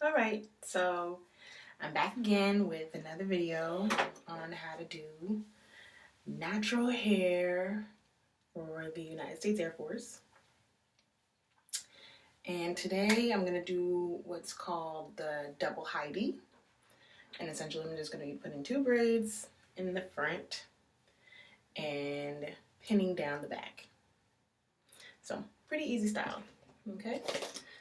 Alright, so I'm back again with another video on how to do natural hair for the United States Air Force. And today I'm going to do what's called the Double Heidi. And essentially I'm just going to be putting 2 braids in the front and pinning down the back. So pretty easy style, okay?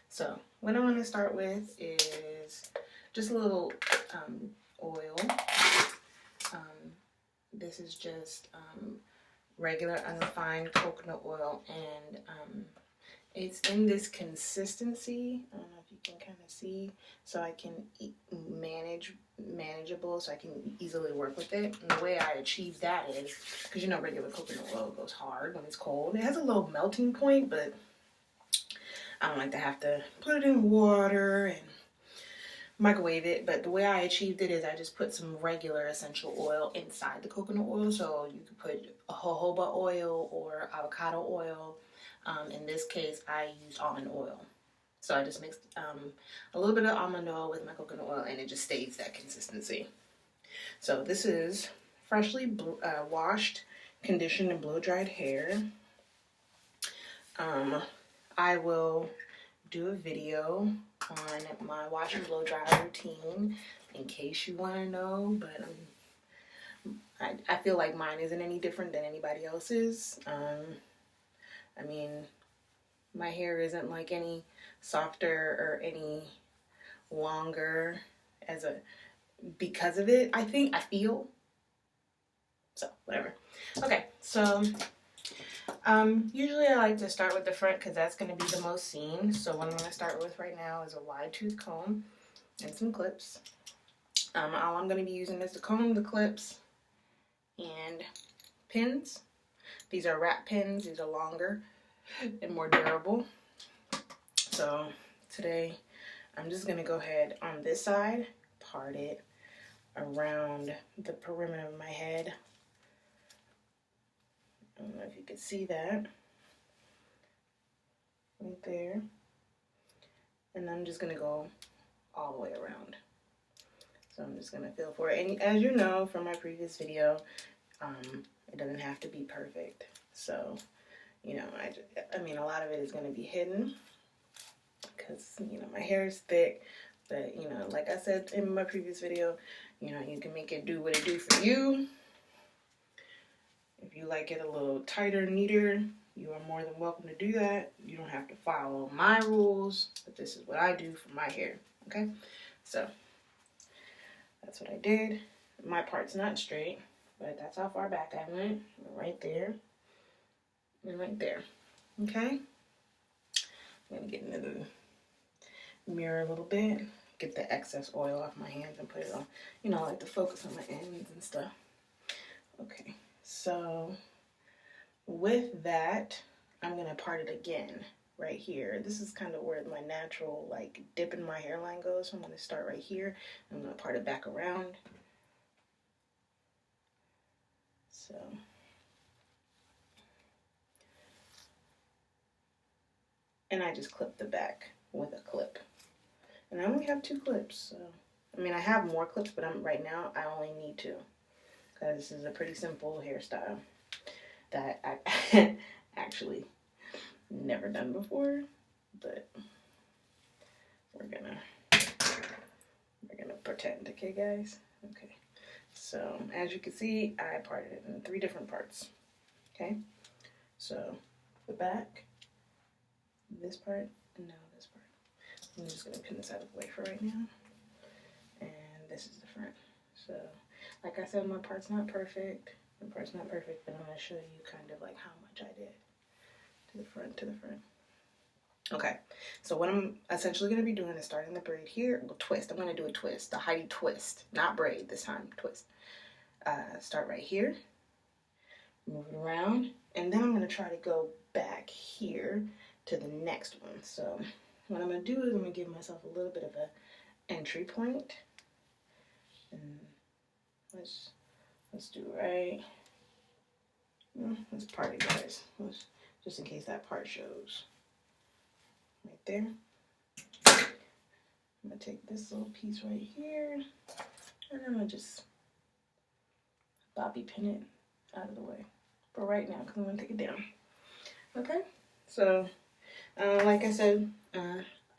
So what I want to start with is just a little oil. This is just regular unrefined coconut oil, and it's in this consistency. I don't know if you can kind of see, so I can manageable, so I can easily work with it. And the way I achieve that is, because you know regular coconut oil goes hard when it's cold. It has a little melting point, but I don't like to have to put it in water and microwave it. But the way I achieved it is I just put some regular essential oil inside the coconut oil. So you could put a jojoba oil or avocado oil. In this case, I used almond oil. So I just mixed a little bit of almond oil with my coconut oil, and it just stays that consistency. So this is freshly washed, conditioned, and blow-dried hair. I will do a video on my wash and blow dry routine in case you want to know, but I feel like mine isn't any different than anybody else's. I mean, my hair isn't like any softer or any longer because of it. I feel so whatever. Okay, so usually I like to start with the front because that's going to be the most seen. So what I'm going to start with right now is a wide tooth comb and some clips. All I'm going to be using is the comb, the clips, and pins. These are wrap pins. These are longer and more durable. So today I'm just going to go ahead on this side, part it around the perimeter of my head. I don't know if you can see that right there. And I'm just going to go all the way around. So I'm just going to feel for it. And as you know from my previous video, it doesn't have to be perfect. So, you know, I mean, a lot of it is going to be hidden because, you know, my hair is thick. But, you know, like I said in my previous video, you know, you can make it do what it do for you. If you like it a little tighter, neater, you are more than welcome to do that. You don't have to follow my rules, but this is what I do for my hair, okay? So, that's what I did. My part's not straight, but that's how far back I went. Right there. And right there. Okay? I'm going to get into the mirror a little bit. Get the excess oil off my hands and put it on. You know, I like to focus on my ends and stuff. Okay. So, with that, I'm going to part it again right here. This is kind of where my natural, like, dip in my hairline goes. So I'm going to start right here. I'm going to part it back around. So, and I just clip the back with a clip. And I only have 2 clips, so, I mean, I have more clips, but right now I only need 2. Because this is a pretty simple hairstyle that I actually never done before, but we're gonna pretend, okay, guys? Okay, so as you can see, I parted it in 3 different parts, okay? So the back, this part, and now this part. I'm just gonna pin this out of the way for right now, and this is the front. So, like I said, my part's not perfect. The part's not perfect, but I'm gonna show you kind of like how much I did to the front, Okay, so what I'm essentially going to be doing is starting the braid here. We'll twist. I'm going to do a twist, the Heidi twist, not braid this time, twist. Start right here, move it around, and then I'm going to try to go back here to the next one. So what I'm going to do is I'm going to give myself a little bit of an entry point. And let's do right. Let's part it, guys. Just in case that part shows. Right there. I'm going to take this little piece right here, and I'm gonna just bobby pin it out of the way for right now because I'm gonna take it down. Okay, so like I said,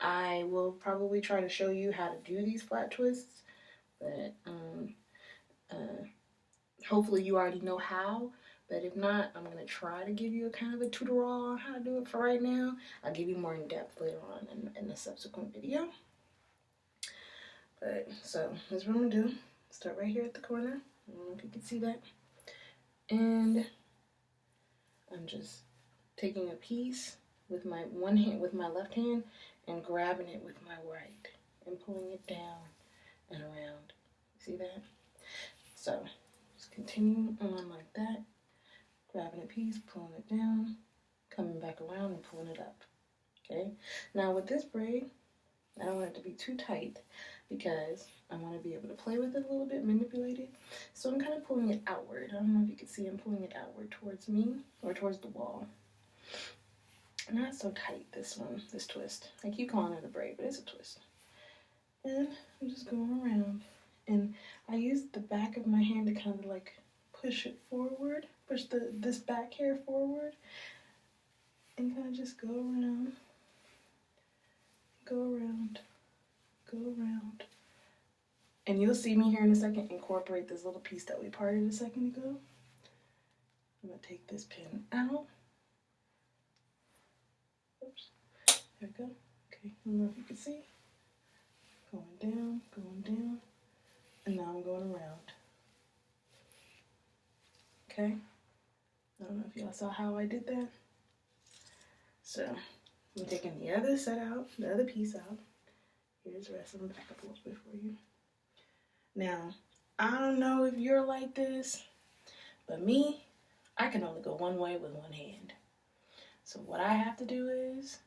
I will probably try to show you how to do these flat twists, but hopefully you already know how. But if not, I'm going to try to give you a kind of a tutorial on how to do it for right now. I'll give you more in depth later on in a subsequent video. But so that's what I'm going to do. Start right here at the corner. I don't know if you can see that. And I'm just taking a piece with my one hand, with my left hand, and grabbing it with my right and pulling it down and around. See that? So just continue on like that. Grabbing a piece, pulling it down, coming back around and pulling it up. Okay? Now with this braid, I don't want it to be too tight because I want to be able to play with it a little bit, manipulate it. So I'm kind of pulling it outward. I don't know if you can see I'm pulling it outward towards me or towards the wall. Not so tight, this one, this twist. I keep calling it a braid, but it's a twist. And I'm just going around. And I use the back of my hand to kind of like push it forward, push this back hair forward, and kind of just go around, go around, go around. And you'll see me here in a second incorporate this little piece that we parted a second ago. I'm going to take this pin out. Oops. There we go. Okay, I don't know if you can see. Going down, and now I'm going around. Okay? I don't know if y'all saw how I did that. So, I'm taking the other set out, the other piece out. Here's the rest of them back up a little bit for you. Now, I don't know if you're like this, but me, I can only go one way with one hand. So what I have to do is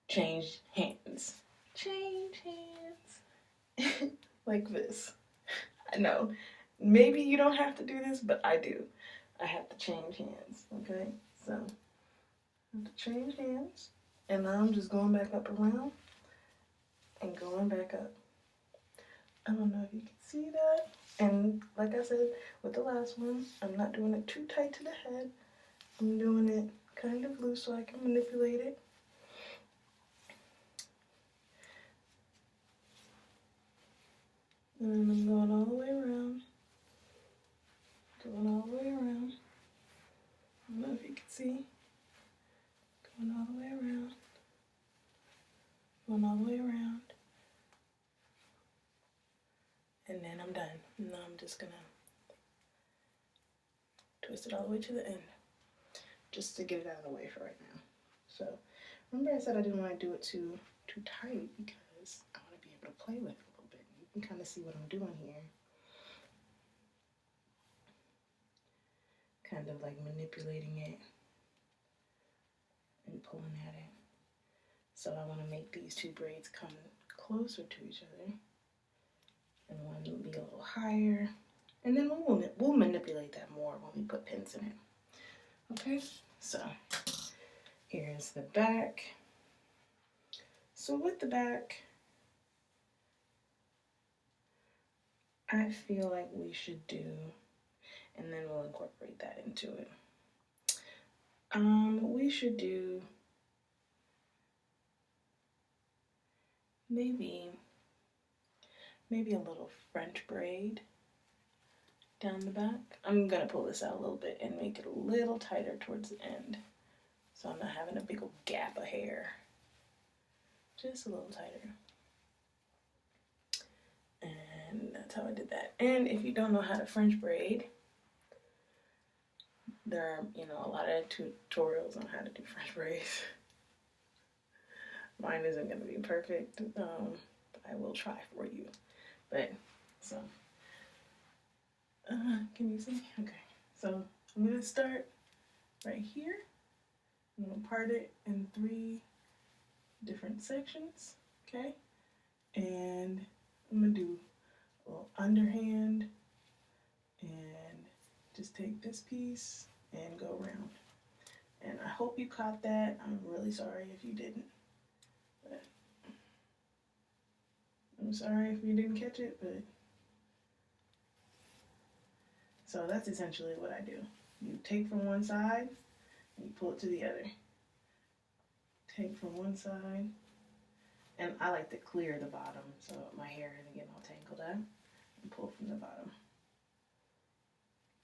change hands. Change hands. Like this. I know. Maybe you don't have to do this, but I do. I have to change hands, okay? So, I have to change hands. And now I'm just going back up around and going back up. I don't know if you can see that. And like I said with the last one, I'm not doing it too tight to the head. I'm doing it kind of loose so I can manipulate it. And then I'm going all the way around. Going all the way around. I don't know if you can see. Going all the way around. Going all the way around. And then I'm done. Now I'm just gonna twist it all the way to the end. Just to get it out of the way for right now. So, remember I said I didn't want to do it too tight because I want to be able to play with it a little bit. You can kind of see what I'm doing here. Kind of like manipulating it and pulling at it. So I want to make these two braids come closer to each other. And one will be a little higher. And then we'll manipulate that more when we put pins in it. Okay, so here's the back. So with the back, I feel like we should do, and then we'll incorporate that into it. We should do maybe a little French braid down the back. I'm gonna pull this out a little bit and make it a little tighter towards the end. So I'm not having a big old gap of hair. Just a little tighter. And that's how I did that. And if you don't know how to French braid, there are, a lot of tutorials on how to do French braids. Mine isn't gonna be perfect. I will try for you. But, so, can you see? Okay, so I'm gonna start right here. I'm gonna part it in 3 different sections, okay? And I'm gonna do a little underhand and just take this piece and go around. And I hope you caught that. I'm really sorry if you didn't. But I'm sorry if you didn't catch it, but so that's essentially what I do. You take from one side and you pull it to the other. Take from one side, and I like to clear the bottom so my hair isn't getting all tangled up, and pull from the bottom,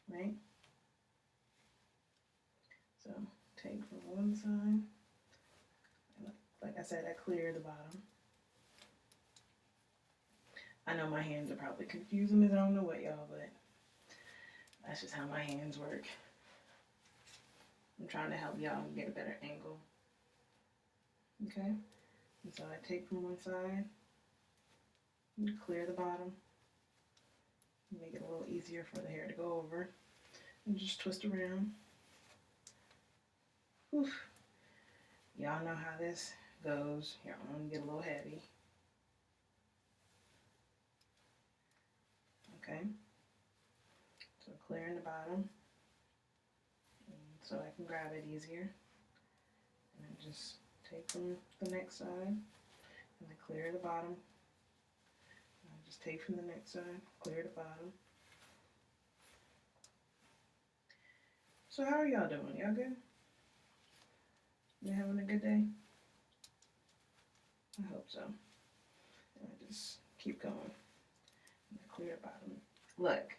right? So take from one side, like I said, I clear the bottom. I know my hands are probably confusing as I don't know what, y'all, but that's just how my hands work. I'm trying to help y'all get a better angle. Okay? And so I take from one side, and clear the bottom, make it a little easier for the hair to go over, and just twist around. Oof. Y'all know how this goes. Your arm get a little heavy. Okay? So clearing the bottom, so I can grab it easier. And then just take from the next side, and then clear the bottom. And just take from the next side, clear the bottom. So how are y'all doing? Y'all good? You having a good day? I hope so. And I just keep going. And clear the bottom. Look,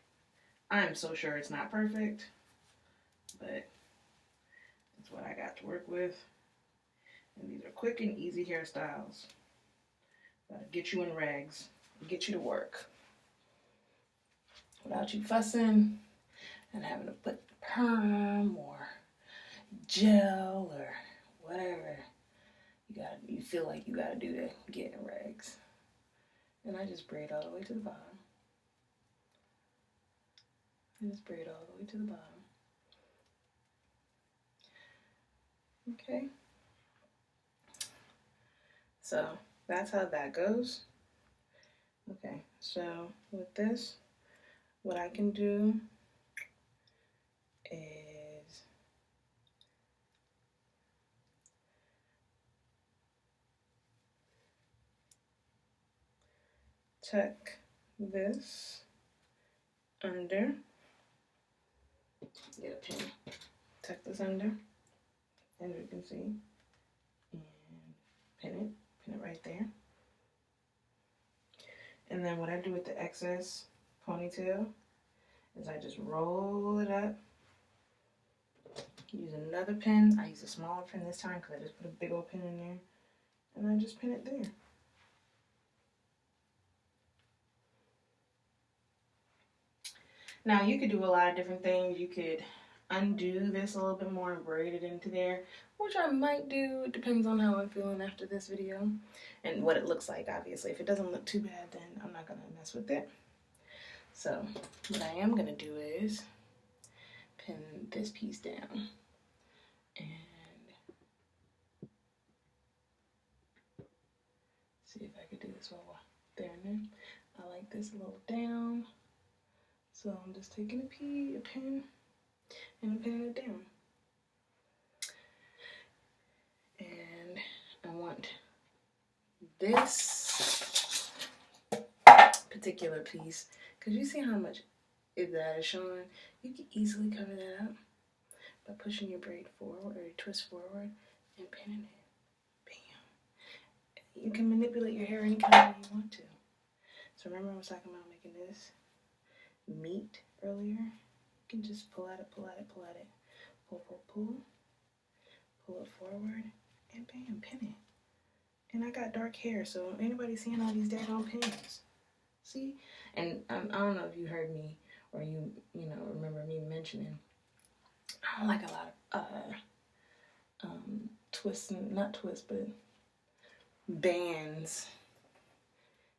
I'm so sure it's not perfect, but it's what I got to work with. And these are quick and easy hairstyles that'll get you in regs and get you to work without you fussing and having to put perm or gel or whatever you feel like you gotta do to get in regs. And I just braid all the way to the bottom. I just braid all the way to the bottom. Okay. So that's how that goes. Okay, so with this, what I can do is tuck this under, get a pin, tuck this under, as you can see, and pin it right there. And then what I do with the excess ponytail is I just roll it up, use another pin. I use a smaller pin this time because I just put a big old pin in there, and I just pin it there. Now you could do a lot of different things. You could undo this a little bit more and braid it into there, which I might do. It depends on how I'm feeling after this video and what it looks like, obviously. If it doesn't look too bad, then I'm not gonna mess with it. So what I am gonna do is pin this piece down and see if I could do this while there and there. I like this a little down. So I'm just taking a pin, and I'm pinning it down. And I want this particular piece, because you see how much that is showing. You can easily cover that up by pushing your braid forward or your twist forward and pinning it. Bam. You can manipulate your hair any kind of way you want to. So remember I was talking about making this meat earlier? You can just pull at it, pull at it, pull at it. Pull, pull, pull. Pull it forward and bam, pin it. And I got dark hair, so anybody seeing all these daggone pins? See? And I don't know if you heard me or you remember me mentioning, I don't like a lot of twists, not twists, but bands.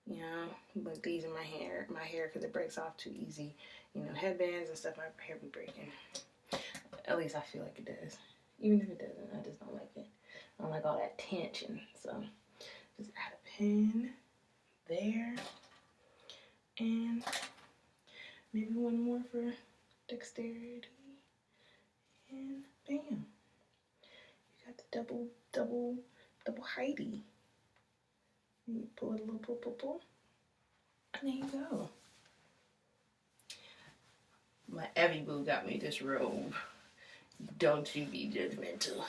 You know, like these in my hair because it breaks off too easy. You know, headbands and stuff, my hair be breaking. At least I feel like it does. Even if it doesn't, I just don't like it. I don't like all that tension. So just add a pin there. And maybe one more for dexterity. And bam. You got the double Heidi. You pull it a little, pull. And there you go. My Evie Boo got me this robe. Don't you be judgmental.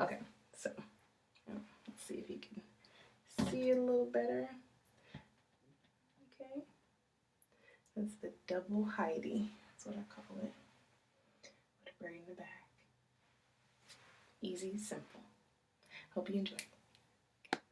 Okay, so let's see if you can see it a little better. Okay, that's the Double Heidi. That's what I call it. Put a braid in the back. Easy, simple. Hope you enjoy.